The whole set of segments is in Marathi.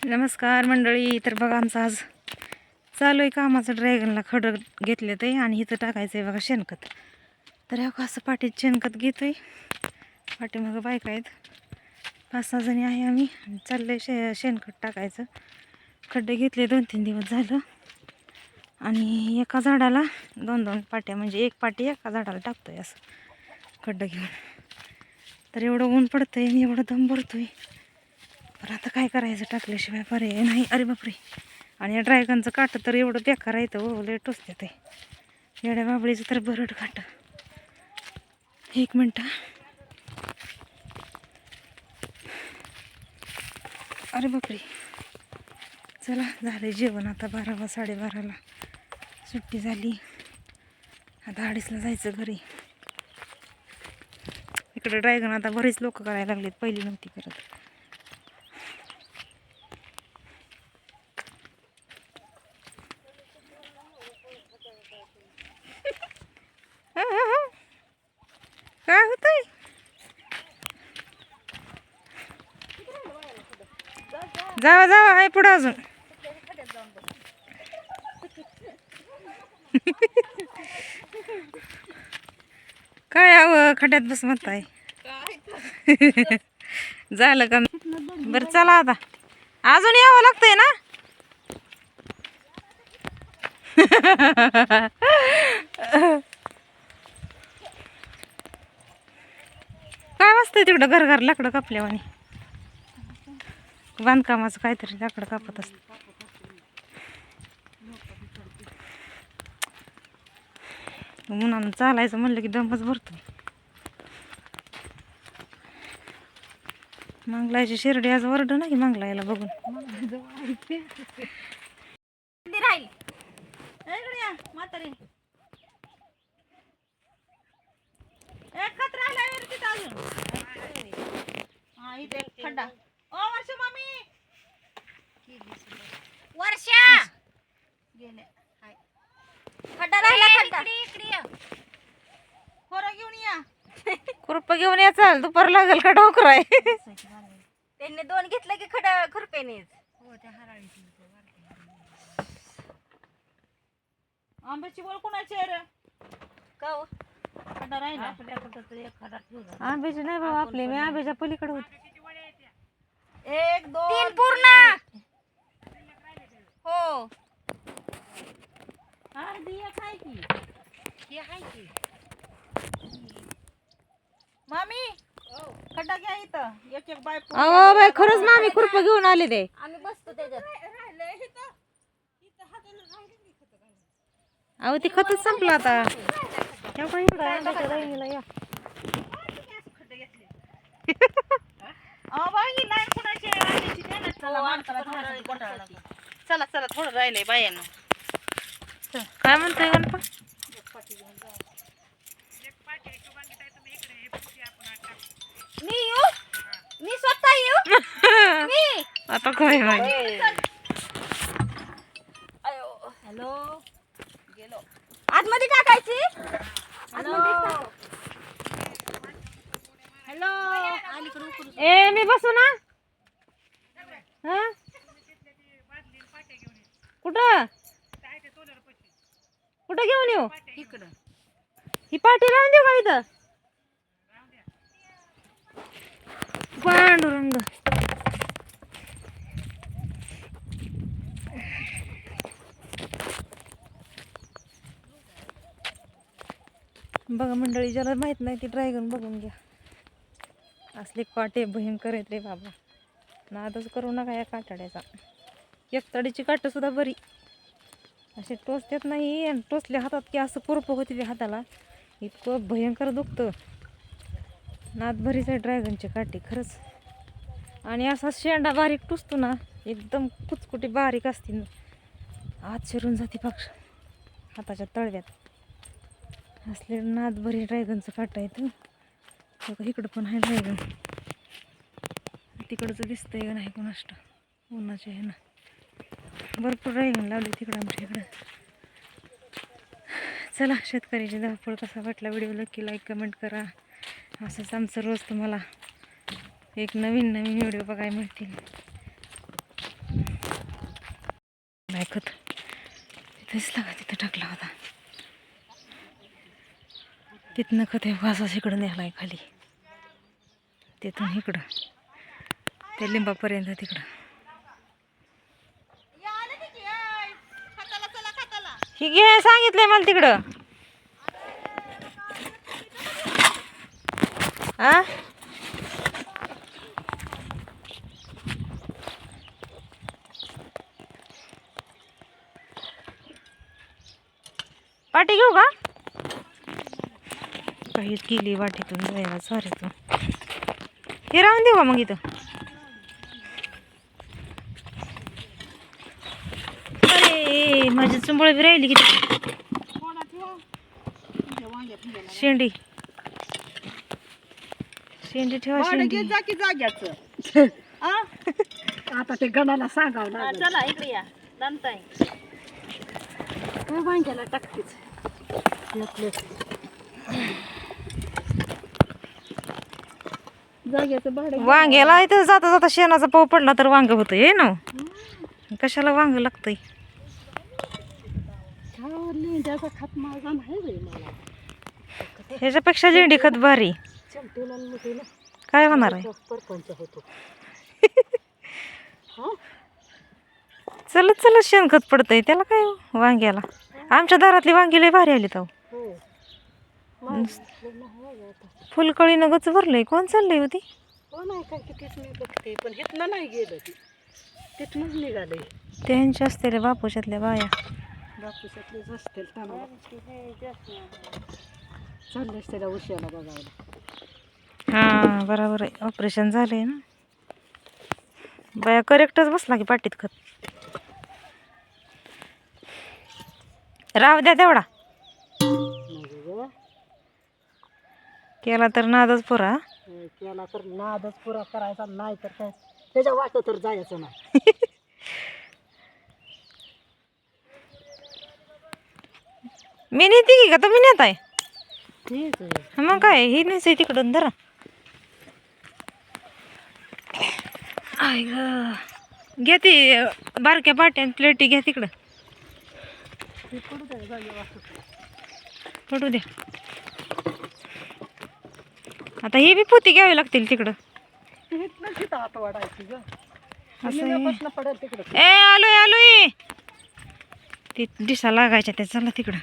नमस्कार मंडळी. तर बघा आमचं आज चालू आहे कामाचं. ड्रॅगनला खडं घेतले ते आणि इथं टाकायचं आहे बघा शेणखत. तर ह्या असं पाठीत शेणखत घेतो आहे. पाठीमागं बायका आहेत, 5-6 जणी आहे आम्ही. चाललं आहे शेणखत टाकायचं. खड्डे घेतले 2-3 दिवस झालं आणि एका झाडाला 2-2 पाट्या, म्हणजे एक पाटी एका झाडाला टाकतोय असं खड्डं घेऊन. तर एवढं ऊन पडतंय आणि एवढं दम भरतोय. पण आता काय करायचं, टाकल्याशिवाय पर्याय नाही. अरे बापरे. आणि या ड्रॅगनचं काठं तर एवढं बेकार आहे, तर लय टोचते ते. येड्या बाबळीचं तर बरड काठं. 1 मिनटं. अरे बापरे. चला झालं जेवण आता. 12-12:30 सुट्टी झाली. आता 2:30ला जायचं घरी. इकडे ड्रॅगन आता बरेच लोक करायला लागलेत, पहिली नव्हती करत. काय होतंय? जावा जावा, आहे पुढं अजून. काय हवं, खड्यात बस म्हणताय. झालं का? बरं चला आता. अजून यावं लागतंय ना. काय वाजतंय तिकडं घर घर लाकडं कापल्यावानी. बांधकामाचं काहीतरी लाकडं कापत असत. उन्हानं चालायचं म्हणलं की दमच भरतो. मंगलाची शिर्डी आज वरड नाही मंगलायला बघून. खुरपं घेऊन या, चाल दुपार लागेल का डोकराय. त्यांनी 2 घेतलं की खडा खुरपेनेच. आंब्याची वळ कोणाची आहे रे? काव खडा राहिला. आंब्याची नाही बाबा आपली, मी आंब्याच्या पलीकडे होते. 1 2 3 पूर्ण. हो अर्धी एक आहे की. हे आहे की. मामी खड्डा घ्या इथं. एक बाय अहो बाई, खरंच मामी खुरपं घेऊन आले ते. आम्ही बसतो त्याच्यात. अहो ती खतच संपलं आता. तेवढं इकडं आंब्याच्या राहिनीला या. बाई लाईन कोणाची आहे? आंब्याची द्या ना. चला माणसाला थोडं कोंडाळा लागला. चला चला, थोडं राहिलंय बायानं. काय म्हणतोय गणपा? मी येऊ, मी स्वतः येऊ. मी आता काय माहिती. हॅलो गेलो. आतमध्ये टाकायची. हॅलो ए मी बसू ना. हा कुठं कुठं घेऊन येऊ? इकडं ही पाठी राहून देऊ का इथं? पांडुरंग. बघा मंडळी, ज्याला माहित नाही ते ड्रॅगन बघून घ्या. असले काटे भयंकर आहेत रे बाबा. नादच करू नका या काटाड्याचा. एकतडीची काटं सुद्धा बरी असे टोचतात नाही, आणि टोचल्या हातात की असं कुरप होते ते हाताला. इतकं भयंकर दुखतं. नाद भरीच आहे ड्रॅगनचे काटे खरंच. आणि असा शेंडा बारीक टुसतो ना, एकदम कुचकुटी बारीक असते, आत शिरून जाते पक्ष हाताच्या तळव्यात. असले नाद भरी ड्रॅगनचं काटा येतं. इकडं पण आहे ड्रॅगन. तिकडचं दिसतंय का नाही कोणाष्ट. उन्हाचे आहे ना, भरपूर ड्रॅगन लावले तिकडं आमच्या इकडं. चला, शेतकऱ्याची धावपळ कसा वाटला व्हिडिओ नक्की लाईक कमेंट करा. असंच आमचं रोज तुम्हाला एक नवीन व्हिडिओ बघायला मिळतील. खत तिथेच लागा तिथं टाकला होता. तिथनं खत हे वासास इकडं नेलाय खाली, तिथून इकडं त्या लिंबापर्यंत तिकडं. ही घे सांगितलंय मला तिकडं. आ पाठी घेऊ का? काही केली वाटीतून जायला सारीतून. हे राहून देऊ का मग इथं? अरे माझी चुंबळ बी राहिली किती. शेंडी शेंडी ठेवा शेंडी. जाग्याचं आता ते गणाला सांगावं लागेल. चला इकडे या दंताई वांग्याला टाकतेच. जाग्याचं भाडं वांग्याला इथं जाता जाता शेणाचा पाव पडला तर वांग होतं हे ना. कशाला वांग लागतंय? लेंड्याचा खत माझा नाही रे मला. ह्याच्यापेक्षा लेंडी खत भारी. चमटेला मोठे ना काय होणार आहे? परपंच होतो. चलत चलत शेणखत पडतंय त्याला काय हो, वांग्याला. आमच्या दारातली वांगी लय भारी आली तर. फुलकळीनं गच भरलंय. कोण चाललंय होती? हो नाही काय की तेच मी बघते, पण हिथनं नाही गेलं ती, तिथनंच निघालंय. त्यांच्या असते बापूच्यातल्या बाया. बापूसातलेच असतील त्यांना चाललेच त्याला उशाला बघायला. हां बरोबर आहे. ऑपरेशन झालंय ना. बाया करेक्टच बसला की पाटीत खत. राहू द्या तेवढा. केला तर नादच पुरा. केला तर नादच पुरा करायचा, नाही तर काय त्याच्या वाटत तर जायचं नाही. मी नेते की का तुम्ही नेताय? ठीक आहे. मग काय ही नेसाय तिकडून धरा. आय ग घ्या ती बारक्या पाट्या प्लेटी घ्या तिकडं. पडू द्या. आता ही बी पोती घ्यावी लागतील तिकडं. हात वाढायची ग असं पडेल तिकडं. ए आलोय आलोय. ती डिशा लागायच्या त्या. चला तिकडं.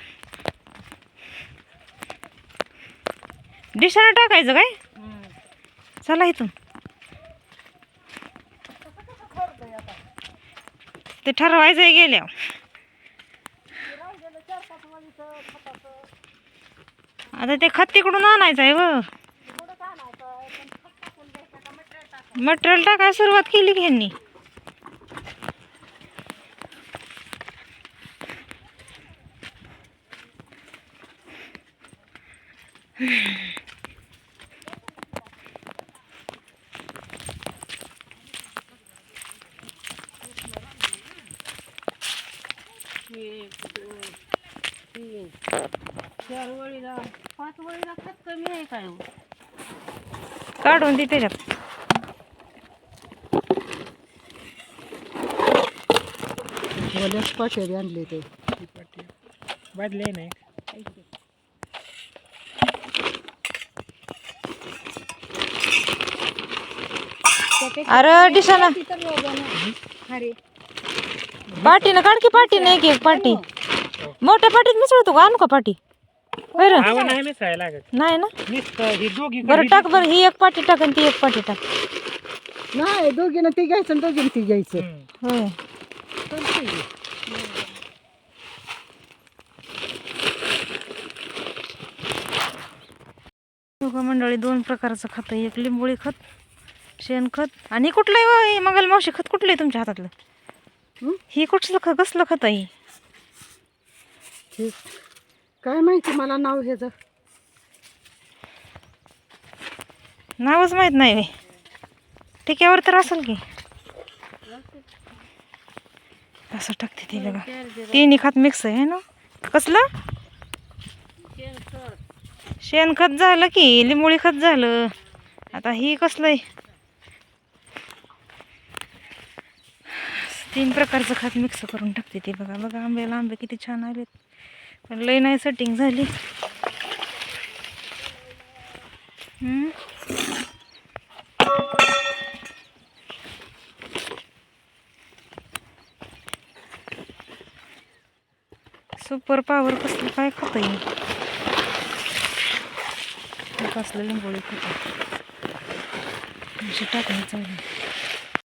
डिशाला टाकायचं काय? चला इथून. ते ठरवायचं आहे गेल्या. आता ते खत तिकडून आणायचं आहे व. मटेरियल टाकायला सुरुवात केली की ह्यांनी. चार वळीला 5 वळीला खत कमी आहे काय? काढून दे त्याच्यात. ओल्याच पाठे आणले ते वाढले नाही. अरे डिशाला पाटीनं काढ की. पाटी नाही की पाटी मोठ्या पाटीत मिसळतो का? आणू का पाटी? बरं हवा नाही मिसळायला लागत. नाही ना. नुसतं ही दोघी बरं टाक बरं. ही एक पाटी टाक आणि ती एक पाटी टाक. नाही, दोघीनं ती घ्यायचं आणि दोघीनं ती घ्यायचं. होय. बघा मंडळी, 2 प्रकारचं खत आहे. एक लिंबोळी खत, शेणखत. आणि कुठलं आहे हो मंगल मावशी खत? कुठलं आहे तुमच्या हातातलं? ही कुठलं खत? कसलं खत आहे? काय माहिती मला नाव ह्याचं. नावच माहित नाही वे. ठिक्यावर तर असेल की. असं टाकते ते बघा. तिन्ही खत मिक्स आहे ना. कसलं? शेणखत झालं की लिंबोळी खत झालं. आता ही कसलं आहे? 3 प्रकारचं खत मिक्स करून टाकते ती. बघा बघा आंब्याला आंबे किती छान आलेत, पण लई नाही सेटिंग झाली. सुपर पॉवर कसलं काय खत आहे, कसलं लिंबोळी खत टाकायचं.